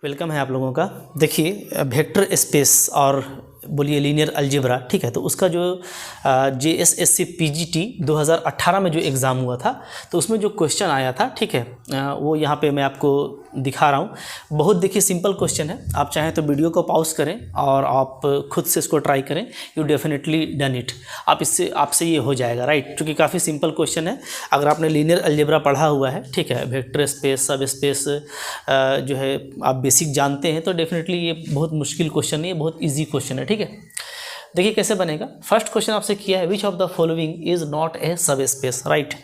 Welcome है आप लोगों का। देखिए वेक्टर स्पेस और बोलिए लीनियर अलजेब्रा, ठीक है। तो उसका जो JSSC PGT 2018 में जो एग्ज़ाम हुआ था तो उसमें जो क्वेश्चन आया था, ठीक है, वो यहाँ पे मैं आपको दिखा रहा हूँ। बहुत देखिए सिंपल क्वेश्चन है। आप चाहें तो वीडियो को पॉज करें और आप खुद से इसको ट्राई करें। You definitely done it. आपसे ये हो जाएगा, राइट, क्योंकि काफ़ी सिंपल क्वेश्चन है। अगर आपने लीनियर अलजेब्रा पढ़ा हुआ है, ठीक है, वेक्टर स्पेस, सब स्पेस जो है आप बेसिक जानते हैं, तो डेफिनेटली ये बहुत मुश्किल क्वेश्चन नहीं है, बहुत ईजी क्वेश्चन है, ठीक है। देखिए कैसे बनेगा। फर्स्ट क्वेश्चन आपसे किया है which of the following is not a सब स्पेस, राइट।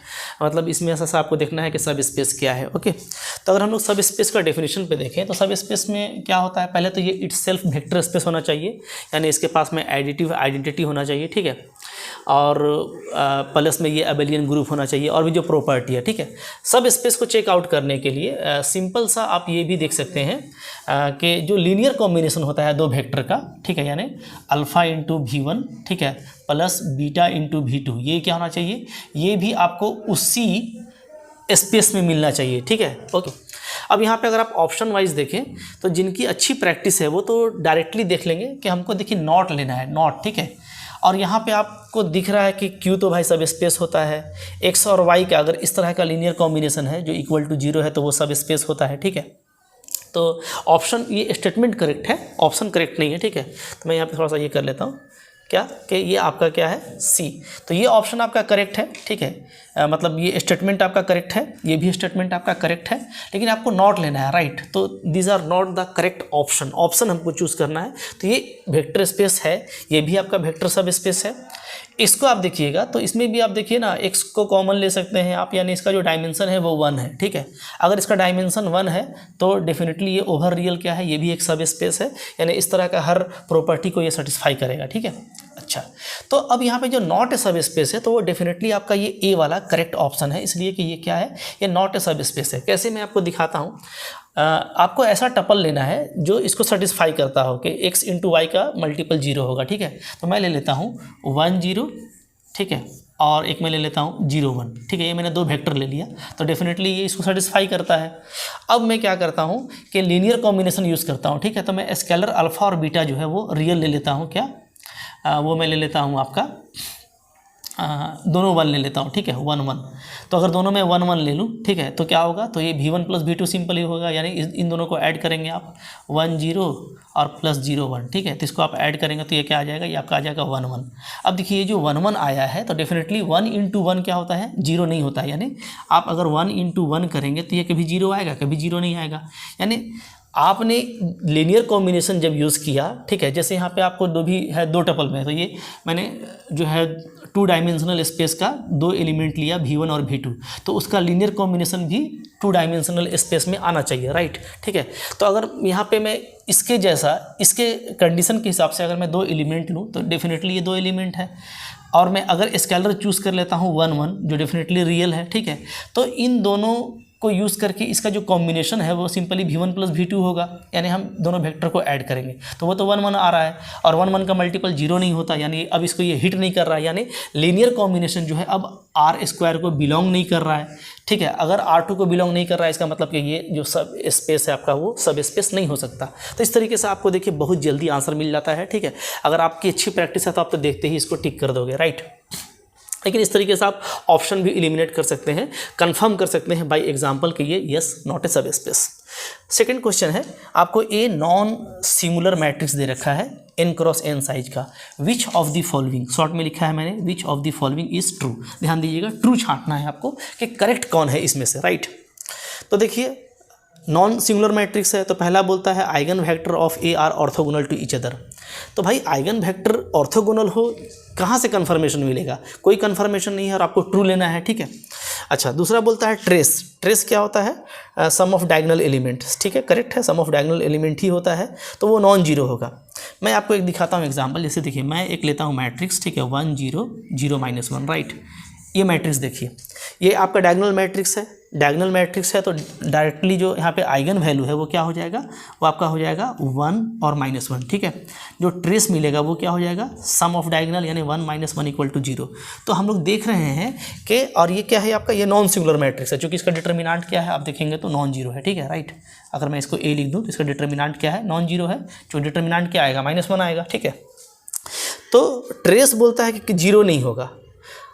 मतलब इसमें ऐसा आपको देखना है कि सब स्पेस क्या है, ओके। तो अगर हम लोग सब स्पेस का डेफिनेशन पे देखें तो सब स्पेस में क्या होता है, पहले तो ये इटसेल्फ वेक्टर स्पेस होना चाहिए, यानी इसके पास में एडिटिव आइडेंटिटी होना चाहिए, ठीक है, और प्लस में ये अबेलियन ग्रुप होना चाहिए और भी जो प्रॉपर्टी है, ठीक है। सब स्पेस को चेक आउट करने के लिए सिंपल सा आप ये भी देख सकते हैं कि जो लीनियर कॉम्बिनेशन होता है दो वेक्टर का, ठीक है, यानी अल्फ़ा इंटू V1, ठीक है, प्लस बीटा इंटू V2, ये क्या होना चाहिए, ये भी आपको उसी स्पेस में मिलना चाहिए, ठीक है, ओके। अब यहाँ पे अगर आप ऑप्शन वाइज देखें तो जिनकी अच्छी प्रैक्टिस है वो तो डायरेक्टली देख लेंगे कि हमको देखिए नॉट लेना है, नॉट, ठीक है। और यहाँ पे आपको दिख रहा है कि Q तो भाई सब स्पेस होता है, X और Y का अगर इस तरह का लीनियर कॉम्बिनेशन है जो इक्वल टू 0 है तो वो सब स्पेस होता है, ठीक है। तो ऑप्शन, ये स्टेटमेंट करेक्ट है, ऑप्शन करेक्ट नहीं है, ठीक है। तो मैं यहाँ पे थोड़ा सा ये कर लेता हूँ क्या कि ये आपका क्या है, C। तो ये ऑप्शन आपका करेक्ट है, ठीक है, मतलब ये स्टेटमेंट आपका करेक्ट है, ये भी स्टेटमेंट आपका करेक्ट है, लेकिन आपको नॉट लेना है, राइट। तो these are not the correct option, option हमको चूज़ करना है। तो ये वेक्टर स्पेस है, ये भी आपका वेक्टर सब स्पेस है। इसको आप देखिएगा तो इसमें भी आप देखिए ना, x को कॉमन ले सकते हैं आप, यानी इसका जो डायमेंशन है वो 1 है, ठीक है। अगर इसका डायमेंशन 1 है तो डेफिनेटली ये ओवर रियल क्या है, ये भी एक सब स्पेस है, यानी इस तरह का हर प्रॉपर्टी को ये सेटिस्फाई करेगा, ठीक है। अच्छा, तो अब यहाँ पे जो नॉट ए सब स्पेस है तो वो डेफिनेटली आपका ये ए वाला करेक्ट ऑप्शन है, इसलिए कि ये क्या है, ये नॉट ए सब स्पेस है। कैसे मैं आपको दिखाता हूँ। आपको ऐसा टपल लेना है जो इसको सेटिस्फाई करता हो कि x इंटू वाई का मल्टीपल 0 होगा, ठीक है। तो मैं ले लेता हूँ 1 0, ठीक है, और एक मैं ले लेता हूँ 0 1, ठीक है। ये मैंने दो वेक्टर ले लिया तो डेफिनेटली ये इसको सेटिस्फाई करता है। अब मैं क्या करता हूँ कि लीनियर कॉम्बिनेशन यूज़ करता हूँ, ठीक है। तो मैं स्केलर अल्फ़ा और बीटा जो है वो रियल ले लेता हूँ, क्या वो मैं ले लेता हूँ आपका दोनों 1 ले लेता हूँ, ठीक है, 1 1। तो अगर दोनों में 1 1 ले लूँ, ठीक है, तो क्या होगा, तो ये V1 प्लस V2 सिंपल ही होगा, यानी इन दोनों को ऐड करेंगे आप 1 0 और प्लस 0 1, ठीक है। तो इसको आप ऐड करेंगे तो ये क्या आ जाएगा, ये आपका आ जाएगा 1 1। अब देखिए ये जो 1 1 आया है तो डेफिनेटली 1 इंटू 1 क्या होता है, 0 नहीं होता है, यानी आप अगर 1 इंटू 1 करेंगे तो ये कभी 0 आएगा, कभी 0 नहीं आएगा। यानी आपने लीनियर कॉम्बिनेशन जब यूज़ किया, ठीक है, जैसे यहाँ पे आपको दो भी है, दो टपल में, तो ये मैंने जो है 2 डायमेंशनल स्पेस का 2 एलिमेंट लिया V1 और V2, तो उसका लीनियर कॉम्बिनेशन भी 2 डायमेंशनल स्पेस में आना चाहिए, राइट, ठीक है। तो अगर यहाँ पे मैं इसके जैसा, इसके कंडीशन के हिसाब से अगर मैं 2 एलिमेंट लूँ तो डेफिनेटली ये 2 एलिमेंट है, और मैं अगर स्केलर चूज़ कर लेता हूँ 1 1 जो डेफिनेटली रियल है, ठीक है। तो इन दोनों को यूज़ करके इसका जो कॉम्बिनेशन है वो सिंपली V1 प्लस V2 होगा, यानी हम दोनों वेक्टर को ऐड करेंगे तो वो तो 1 1 आ रहा है, और 1 1 का मल्टीपल 0 नहीं होता, यानी अब इसको ये हिट नहीं कर रहा है, यानी लीनियर कॉम्बिनेशन जो है अब R² को बिलोंग नहीं कर रहा है, ठीक है। अगर R2 को बिलोंग नहीं कर रहा है इसका मतलब कि ये जो सब स्पेस है आपका वो सब स्पेस नहीं हो सकता। तो इस तरीके से आपको देखिए बहुत जल्दी आंसर मिल जाता है, ठीक है। अगर आपकी अच्छी प्रैक्टिस है तो आप तो देखते ही इसको टिक कर दोगे, राइट। लेकिन इस तरीके से आप ऑप्शन भी एलिमिनेट कर सकते हैं, कंफर्म कर सकते हैं बाय एग्जांपल कि ये यस नॉट ए सब स्पेस। सेकंड क्वेश्चन है, आपको ए नॉन सिंगुलर मैट्रिक्स दे रखा है n क्रॉस n साइज का, विच ऑफ द फॉलोइंग, शॉर्ट में लिखा है मैंने, विच of the following is true. ध्यान दीजिएगा, ट्रू छांटना है आपको कि करेक्ट कौन है इसमें से, राइट। तो देखिए नॉन सिंगुलर मैट्रिक्स है तो पहला बोलता है eigen vector of A are orthogonal to each other. तो भाई आइगन वेक्टर ऑर्थोगोनल हो, कहाँ से कन्फर्मेशन मिलेगा, कोई कन्फर्मेशन नहीं है, और आपको ट्रू लेना है, ठीक है। अच्छा, दूसरा बोलता है ट्रेस। ट्रेस क्या होता है, सम ऑफ डायगोनल एलिमेंट्स, ठीक है, करेक्ट है, सम ऑफ डायगोनल एलिमेंट ही होता है, तो वो नॉन जीरो होगा। मैं आपको एक दिखाता हूँ एग्जाम्पल, जैसे देखिए मैं एक लेता हूँ मैट्रिक्स, ठीक है, 1 0 0 -1, राइट। ये मैट्रिक्स देखिए, ये आपका डायगोनल मैट्रिक्स है, डायगोनल मैट्रिक्स है तो डायरेक्टली जो यहाँ पे आइगन वैल्यू है वो क्या हो जाएगा, वो आपका हो जाएगा 1 और -1, ठीक है। जो ट्रेस मिलेगा वो क्या हो जाएगा, सम ऑफ डायगोनल यानी 1 - 1 = 0। तो हम लोग देख रहे हैं कि, और ये क्या है आपका, ये नॉन सिंगुलर मैट्रिक्स है, चूँकि इसका डिटर्मिनेंट क्या है आप देखेंगे तो नॉन जीरो है, ठीक है, राइट। अगर मैं इसको ए लिख दूँ तो इसका डिटर्मिनेंट क्या है, नॉन जीरो है। जो डिटर्मिनेंट क्या आएगा, -1 आएगा, ठीक है। तो ट्रेस बोलता है कि जीरो नहीं होगा।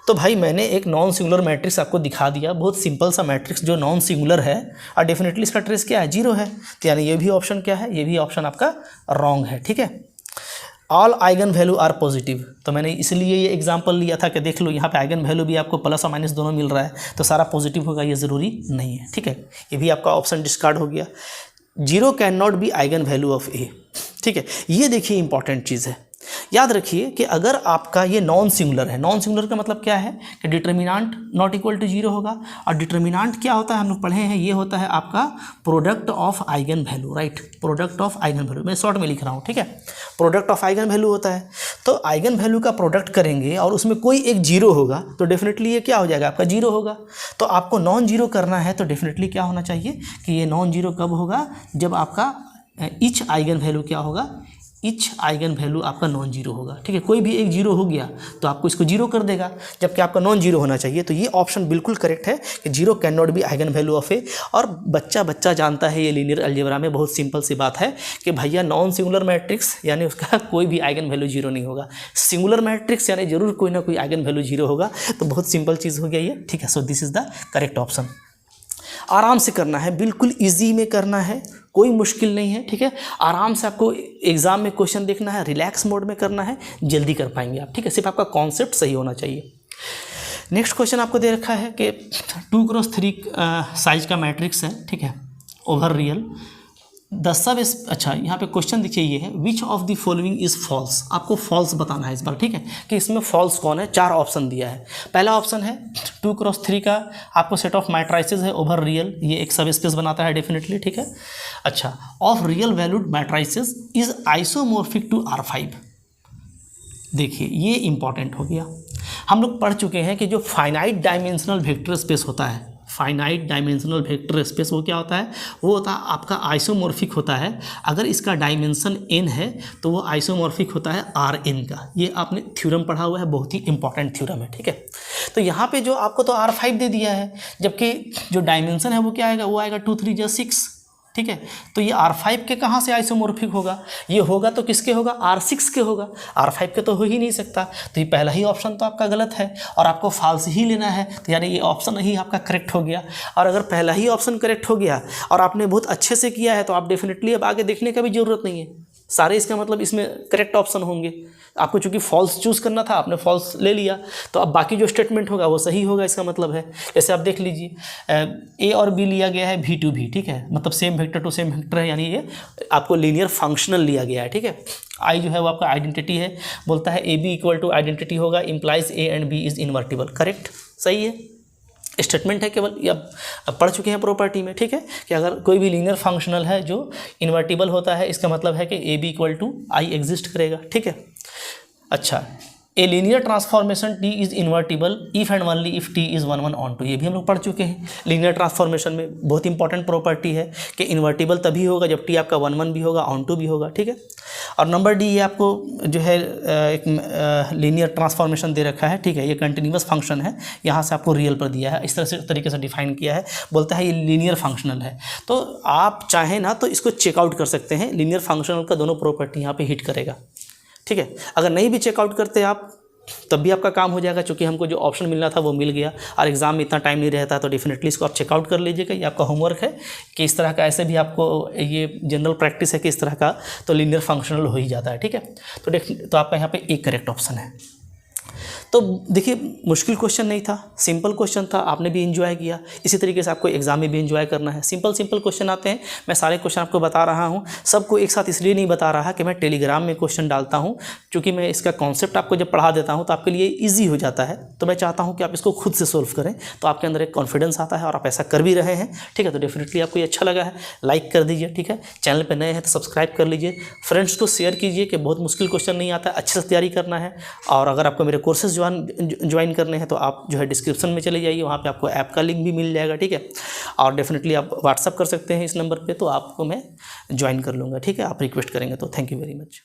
तो भाई मैंने एक नॉन सिंगुलर मैट्रिक्स आपको दिखा दिया, बहुत सिंपल सा मैट्रिक्स जो नॉन सिंगुलर है, और डेफिनेटली इसका ट्रेस क्या है, जीरो है। तो यानी ये भी ऑप्शन क्या है, ये भी ऑप्शन आपका रॉन्ग है, ठीक है। All eigen value are positive, तो मैंने इसलिए ये एग्जांपल लिया था कि देख लो यहाँ पे आइगन वैल्यू भी आपको प्लस और माइनस दोनों मिल रहा है, तो सारा पॉजिटिव होगा, ये ज़रूरी नहीं है, ठीक है। ये भी आपका ऑप्शन डिस्कार्ड हो गया। Zero can not be eigen value of A, ठीक है। ये देखिए इंपॉर्टेंट चीज़ है, याद रखिए कि अगर आपका ये नॉन सिंगुलर है, नॉन सिंगुलर का मतलब क्या है कि determinant not equal to zero होगा, और डिटर्मिनेंट क्या होता है हम लोग पढ़े हैं, ये होता है आपका product of eigen value, right, product of eigen value, मैं शॉर्ट में लिख रहा हूँ, ठीक है। प्रोडक्ट ऑफ आइगन वैल्यू होता है, तो आइगन वैल्यू का प्रोडक्ट करेंगे और उसमें कोई एक जीरो होगा तो डेफिनेटली ये क्या हो जाएगा, आपका जीरो होगा। तो आपको नॉन जीरो करना है तो डेफिनेटली क्या होना चाहिए कि ये नॉन जीरो कब होगा, जब आपका ईच आइगन वैल्यू क्या होगा, ईच आइगन वैल्यू आपका नॉन जीरो होगा, ठीक है। कोई भी एक जीरो हो गया तो आपको इसको जीरो कर देगा, जबकि आपका नॉन जीरो होना चाहिए। तो ये ऑप्शन बिल्कुल करेक्ट है कि zero can not be eigen value of A. और बच्चा जानता है, ये लीनियर अलजेब्रा में बहुत सिंपल सी बात है कि भैया नॉन सिंगुलर मैट्रिक्स यानी उसका कोई भी आइगन वैल्यू जीरो नहीं होगा, सिंगुलर मैट्रिक्स यानी जरूर कोई ना कोई आइगन वैल्यू जीरो होगा। तो बहुत सिंपल चीज़ हो गया ये, ठीक है। So this is the correct option. आराम से करना है, बिल्कुल इजी में करना है, कोई मुश्किल नहीं है, ठीक है। आराम से आपको एग्जाम में क्वेश्चन देखना है, रिलैक्स मोड में करना है, जल्दी कर पाएंगे आप, ठीक है। सिर्फ आपका कॉन्सेप्ट सही होना चाहिए। नेक्स्ट क्वेश्चन आपको दे रखा है कि 2x3 साइज का मैट्रिक्स है, ठीक है, ओवर रियल द सब। अच्छा, यहाँ पे क्वेश्चन देखिए ये है, which of the following is false. आपको फॉल्स बताना है इस बार, ठीक है, कि इसमें फॉल्स कौन है। 4 ऑप्शन दिया है। पहला ऑप्शन है 2x3 का आपको सेट ऑफ मैट्राइसेस है ओवर रियल, ये एक सब स्पेस बनाता है डेफिनेटली, ठीक है। अच्छा, of real valued matrices is isomorphic to R5। देखिए ये इंपॉर्टेंट हो गया। हम लोग पढ़ चुके हैं कि जो फाइनाइट डायमेंशनल वेक्टर स्पेस होता है, फाइनाइट डायमेंशनल वेक्टर स्पेस, वो क्या होता है, वो होता है आपका आइसोमॉर्फिक होता है। अगर इसका डायमेंशन n है तो वो आइसोमॉर्फिक होता है Rn का। ये आपने थ्योरम पढ़ा हुआ है, बहुत ही इंपॉर्टेंट थ्योरम है, ठीक है। तो यहाँ पे जो आपको तो R5 दे दिया है, जबकि जो डायमेंशन है वो क्या आएगा, वो आएगा 2 3 6, ठीक है। तो ये R5 के कहाँ से आइसोमॉर्फिक होगा, ये होगा तो किसके होगा, R6 के होगा, R5 के तो हो ही नहीं सकता। तो ये पहला ही ऑप्शन तो आपका गलत है और आपको फॉल्स ही लेना है। तो यानी ये ऑप्शन ही आपका करेक्ट हो गया। और अगर पहला ही ऑप्शन करेक्ट हो गया और आपने बहुत अच्छे से किया है तो आप डेफिनेटली अब आगे देखने का भी ज़रूरत नहीं है, सारे इसका मतलब इसमें करेक्ट ऑप्शन होंगे। आपको चूंकि फॉल्स चूज़ करना था, आपने फॉल्स ले लिया, तो अब बाकी जो स्टेटमेंट होगा वो सही होगा, इसका मतलब है। जैसे आप देख लीजिए, ए और बी लिया गया है V2V, ठीक है, मतलब same vector to same vector है, यानी ये आपको लीनियर फंक्शनल लिया गया है, ठीक है। आई जो है वो आपका आइडेंटिटी है, बोलता है AB = आइडेंटिटी होगा, implies A and B is invertible, correct, सही है। स्टेटमेंट है केवल, ये अब पढ़ चुके हैं प्रॉपर्टी में, ठीक है, कि अगर कोई भी लीनियर फंक्शनल है जो इन्वर्टिबल होता है, इसका मतलब है कि AB = I एग्जिस्ट करेगा, ठीक है। अच्छा, a linear transformation T is invertible if and only if T is 1 1 onto. ये भी हम लोग पढ़ चुके हैं। लीनियर ट्रांसफॉर्मेशन में बहुत इंपॉर्टेंट प्रॉपर्टी है कि इन्वर्टिबल तभी होगा जब T आपका 1 1 भी होगा, ऑन टू भी होगा, ठीक है। और नंबर डी, ये आपको जो है एक लीनियर ट्रांसफॉर्मेशन दे रखा है, ठीक है, ये कंटिन्यूअस फंक्शन है, यहाँ से आपको रियल पर दिया है, इस तरह से तरीके से डिफाइन किया है, बोलता है ये लीनियर फंक्शनल है। तो आप चाहें ना तो इसको चेकआउट कर सकते हैं, लीनियर फंक्शनल का दोनों प्रॉपर्टी यहाँ पे हिट करेगा, ठीक है। अगर नहीं भी चेकआउट करते आप तब भी आपका काम हो जाएगा, क्योंकि हमको जो ऑप्शन मिलना था वो मिल गया और एग्जाम में इतना टाइम नहीं रहता, तो डेफिनेटली इसको आप चेकआउट कर लीजिएगा। ये आपका होमवर्क है कि इस तरह का, ऐसे भी आपको ये जनरल प्रैक्टिस है कि इस तरह का तो लीनियर फंक्शनल हो ही जाता है, ठीक है। तो आपका यहाँ पे एक करेक्ट ऑप्शन है। तो देखिए मुश्किल क्वेश्चन नहीं था, सिंपल क्वेश्चन था, आपने भी एंजॉय किया। इसी तरीके से आपको एग्जाम में भी एंजॉय करना है। सिंपल क्वेश्चन आते हैं, मैं सारे क्वेश्चन आपको बता रहा हूँ, सबको एक साथ इसलिए नहीं बता रहा कि मैं टेलीग्राम में क्वेश्चन डालता हूँ, क्योंकि मैं इसका कॉन्सेप्ट आपको जब पढ़ा देता हूँ तो आपके लिए ईजी हो जाता है। तो मैं चाहता हूँ कि आप इसको खुद से सोल्व करें, तो आपके अंदर एक कॉन्फिडेंस आता है और आप ऐसा कर भी रहे हैं, ठीक है। तो डेफिनेटली आपको ये अच्छा लगा है, लाइक कर दीजिए, ठीक है। चैनल पर नए हैं तो सब्सक्राइब कर लीजिए, फ्रेंड्स को शेयर कीजिए कि बहुत मुश्किल क्वेश्चन नहीं आता है, अच्छे से तैयारी करना है। और अगर आपको मेरे कोर्सेज ज्वाइन करने हैं तो आप जो है डिस्क्रिप्शन में चले जाइए, वहाँ पे आपको ऐप का लिंक भी मिल जाएगा, ठीक है। और डेफिनेटली आप व्हाट्सअप कर सकते हैं इस नंबर पे, तो आपको मैं ज्वाइन कर लूँगा, ठीक है। आप रिक्वेस्ट करेंगे तो। Thank you very much.